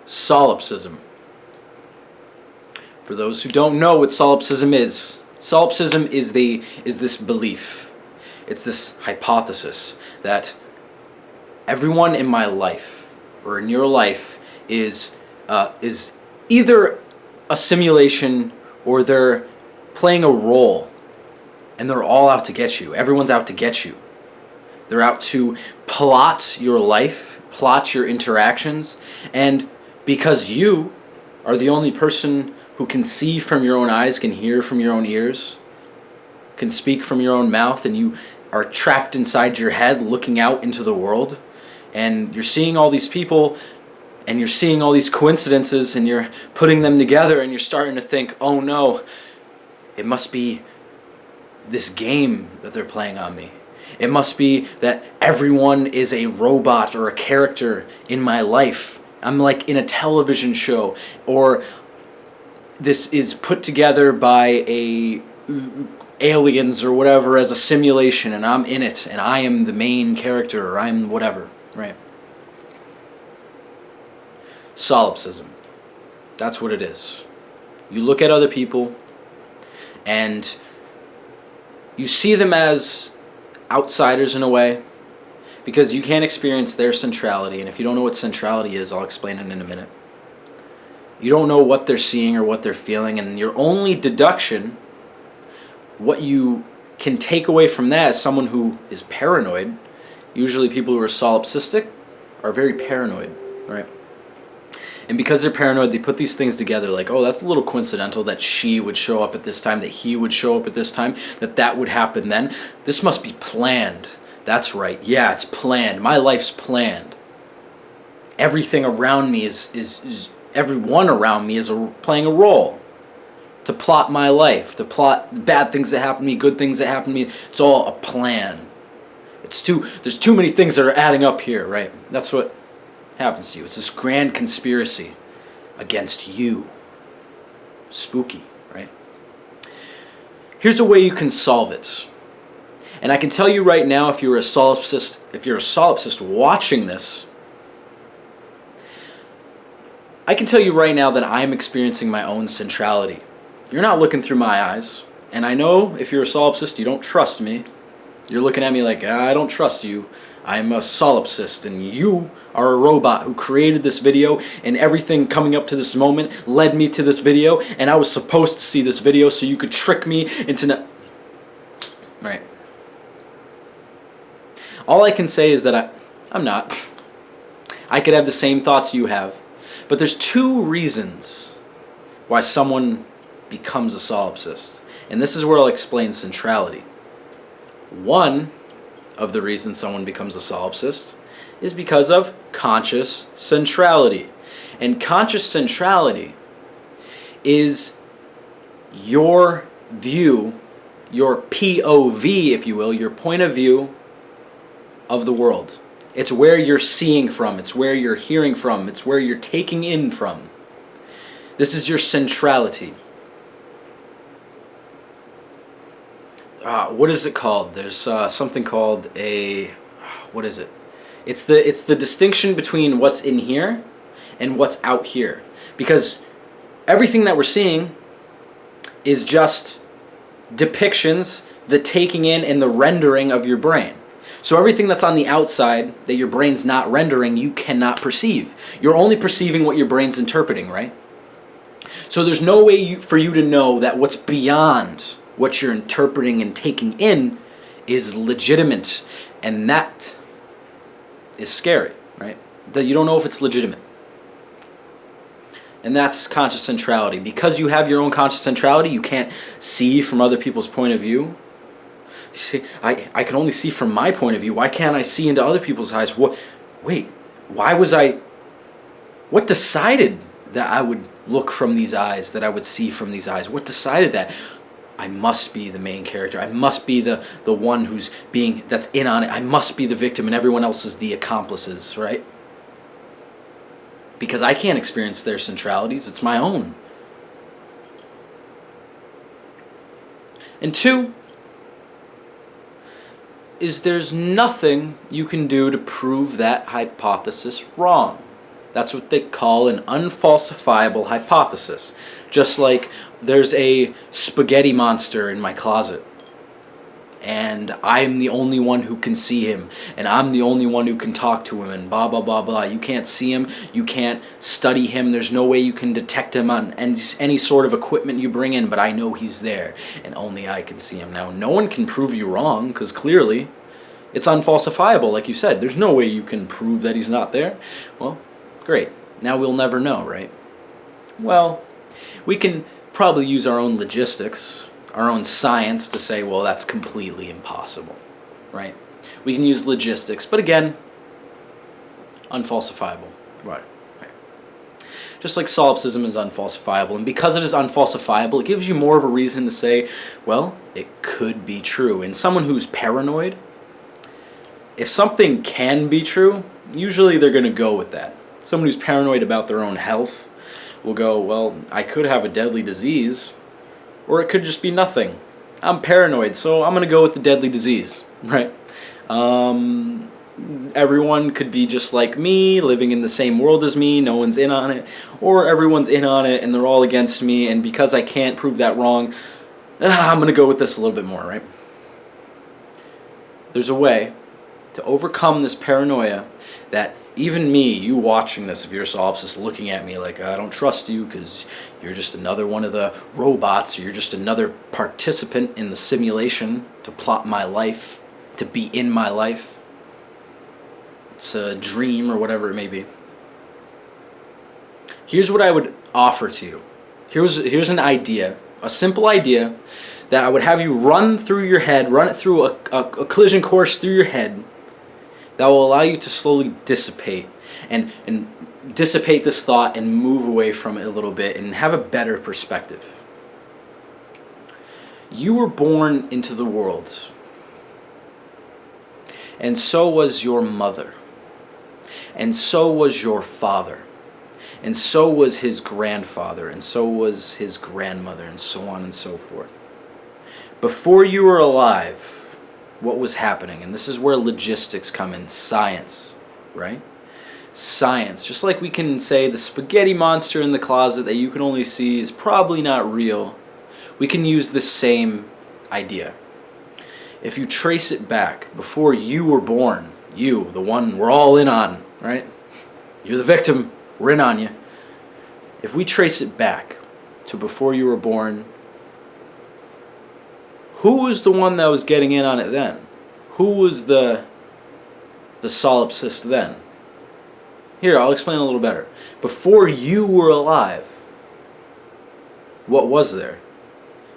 Solipsism. For those who don't know what solipsism is this belief. It's this hypothesis that everyone in my life or in your life is either a simulation or they're playing a role, and they're all out to get you. Everyone's out to get you. They're out to plot your life, plot your interactions, and because you are the only person who can see from your own eyes, can hear from your own ears, can speak from your own mouth, and you are trapped inside your head looking out into the world, and you're seeing all these people, and you're seeing all these coincidences, and you're putting them together, and you're starting to think, oh no, it must be this game that they're playing on me. It must be that everyone is a robot or a character in my life. I'm like in a television show, or this is put together by aliens or whatever as a simulation, and I'm in it, and I am the main character, or I'm whatever, right? Solipsism. That's what it is. You look at other people, and you see them as outsiders in a way, because you can't experience their centrality, and if you don't know what centrality is, I'll explain it in a minute. You don't know what they're seeing or what they're feeling, and your only deduction, what you can take away from that as someone who is paranoid, usually people who are solipsistic are very paranoid, right? And because they're paranoid, they put these things together like, oh, that's a little coincidental that she would show up at this time, that he would show up at this time, that would happen then. This must be planned. That's right. Yeah, it's planned. My life's planned. Everything around me is everyone around me is playing a role to plot my life, to plot bad things that happen to me, good things that happen to me. It's all a plan. There's too many things that are adding up here, right? That's what happens to you. It's this grand conspiracy against you. Spooky, right? Here's a way you can solve it. And I can tell you right now, if you're a solipsist watching this, I can tell you right now that I'm experiencing my own centrality. You're not looking through my eyes, and I know if you're a solipsist, you don't trust me. You're looking at me like, I don't trust you. I'm a solipsist, and you are a robot who created this video, and everything coming up to this moment led me to this video, and I was supposed to see this video so you could trick me into Right. All I can say is that I'm not. I could have the same thoughts you have. But there's two reasons why someone becomes a solipsist. And this is where I'll explain centrality. One of the reasons someone becomes a solipsist is because of conscious centrality. And conscious centrality is your view, your POV, if you will, your point of view of the world. It's where you're seeing from. It's where you're hearing from. It's where you're taking in from. This is your centrality. What is it called? There's something called what is it? It's the distinction between what's in here and what's out here. Because everything that we're seeing is just depictions, the taking in and the rendering of your brain. So everything that's on the outside that your brain's not rendering, you cannot perceive. You're only perceiving what your brain's interpreting, right? So there's no way for you to know that what's beyond what you're interpreting and taking in is legitimate. And that is scary, right? That you don't know if it's legitimate. And that's conscious centrality. Because you have your own conscious centrality, you can't see from other people's point of view. See, I can only see from my point of view. Why can't I see into other people's eyes? Wait, what decided that I would look from these eyes, that I would see from these eyes? What decided that? I must be the main character. I must be the one that's in on it. I must be the victim and everyone else is the accomplices, right? Because I can't experience their centralities. It's my own. And two, is there's nothing you can do to prove that hypothesis wrong. That's what they call an unfalsifiable hypothesis. Just like there's a spaghetti monster in my closet, and I'm the only one who can see him, and I'm the only one who can talk to him, and blah, blah, blah, blah. You can't see him, you can't study him, there's no way you can detect him on any sort of equipment you bring in, but I know he's there, and only I can see him. Now, no one can prove you wrong, because clearly it's unfalsifiable, like you said. There's no way you can prove that he's not there. Well, great. Now we'll never know, right? Well, we can probably use our own logistics, our own science to say, well, that's completely impossible, right? We can use logistics, but again, unfalsifiable, right? Just like solipsism is unfalsifiable, and because it is unfalsifiable, it gives you more of a reason to say, well, it could be true. And someone who's paranoid, if something can be true, usually they're going to go with that. Someone who's paranoid about their own health will go, well, I could have a deadly disease, or it could just be nothing. I'm paranoid, so I'm going to go with the deadly disease, right? Everyone could be just like me, living in the same world as me, no one's in on it, or everyone's in on it and they're all against me, and because I can't prove that wrong, I'm going to go with this a little bit more, right? There's a way to overcome this paranoia that even me, you watching this, if you're a solipsist, looking at me like, I don't trust you because you're just another one of the robots, or you're just another participant in the simulation to plot my life, to be in my life. It's a dream or whatever it may be. Here's what I would offer to you. Here's an idea, a simple idea that I would have you run through your head, run it through a collision course through your head that will allow you to slowly dissipate and dissipate this thought and move away from it a little bit and have a better perspective. You were born into the world, and so was your mother, and so was your father, and so was his grandfather, and so was his grandmother, and so on and so forth. Before you were alive, what was happening? And this is where logistics come in, science, right? Science. Just like we can say the spaghetti monster in the closet that you can only see is probably not real, we can use the same idea. If you trace it back, before you were born, you, the one we're all in on, right? You're the victim, we're in on you. If we trace it back to before you were born, who was the one that was getting in on it then? Who was the solipsist then? Here, I'll explain a little better. Before you were alive, what was there?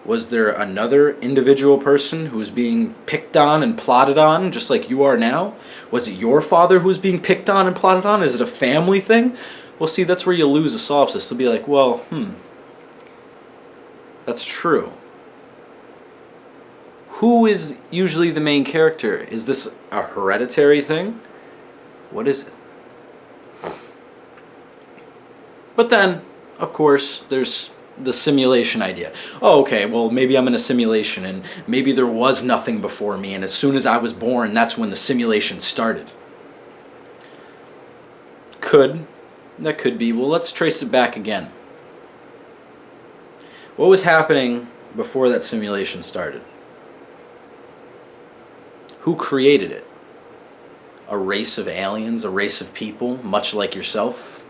Was there another individual person who was being picked on and plotted on, just like you are now? Was it your father who was being picked on and plotted on? Is it a family thing? Well, see, that's where you lose a solipsist. They'll be like, well, that's true. Who is usually the main character? Is this a hereditary thing? What is it? But then, of course, there's the simulation idea. Oh, okay, well, maybe I'm in a simulation, and maybe there was nothing before me, and as soon as I was born, that's when the simulation started. That could be. Well, let's trace it back again. What was happening before that simulation started? Who created it? A race of aliens, a race of people, much like yourself?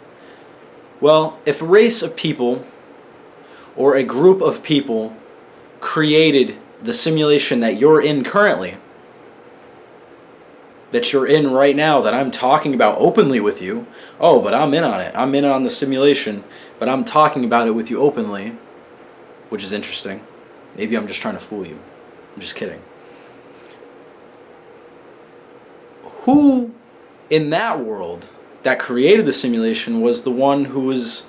Well, if a race of people or a group of people created the simulation that you're in currently, that you're in right now, that I'm talking about openly with you, oh, but I'm in on it. I'm in on the simulation, but I'm talking about it with you openly, which is interesting. Maybe I'm just trying to fool you. I'm just kidding. Who in that world that created the simulation was the one who was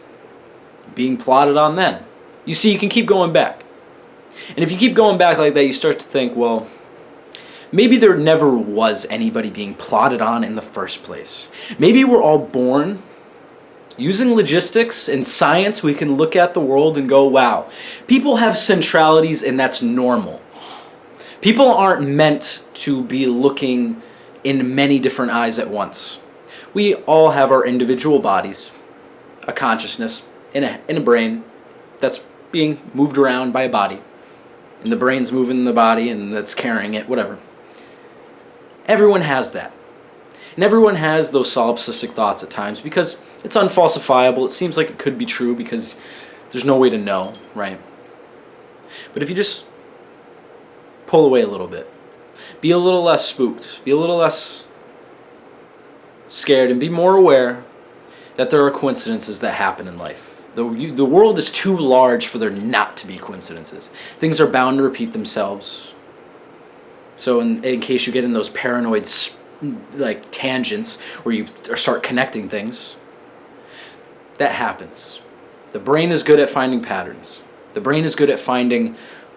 being plotted on then? You see, you can keep going back. And if you keep going back like that, you start to think, well, maybe there never was anybody being plotted on in the first place. Maybe we're all born. Using logistics and science, we can look at the world and go, wow, people have centralities and that's normal. People aren't meant to be looking in many different eyes at once. We all have our individual bodies, a consciousness, in a brain that's being moved around by a body. And the brain's moving the body and that's carrying it, whatever. Everyone has that. And everyone has those solipsistic thoughts at times because it's unfalsifiable. It seems like it could be true because there's no way to know, right? But if you just pull away a little bit, be a little less spooked, be a little less scared, and be more aware that there are coincidences that happen in life. The world is too large for there not to be coincidences. Things are bound to repeat themselves. So in case you get in those paranoid tangents where you start connecting things, that happens. The brain is good at finding patterns. The brain is good at finding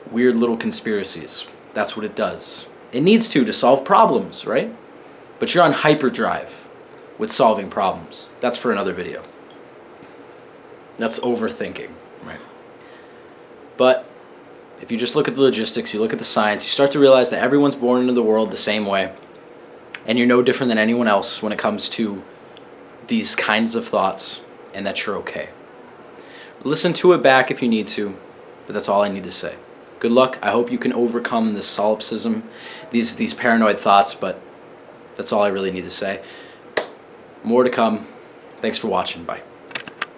weird little conspiracies. That's what it does. It needs to solve problems, right? But you're on hyperdrive with solving problems. That's for another video. That's overthinking, right? But if you just look at the logistics, you look at the science, you start to realize that everyone's born into the world the same way. And you're no different than anyone else when it comes to these kinds of thoughts, and that you're okay. Listen to it back if you need to, but that's all I need to say. Good luck. I hope you can overcome this solipsism, these paranoid thoughts, but that's all I really need to say. More to come. Thanks for watching. Bye.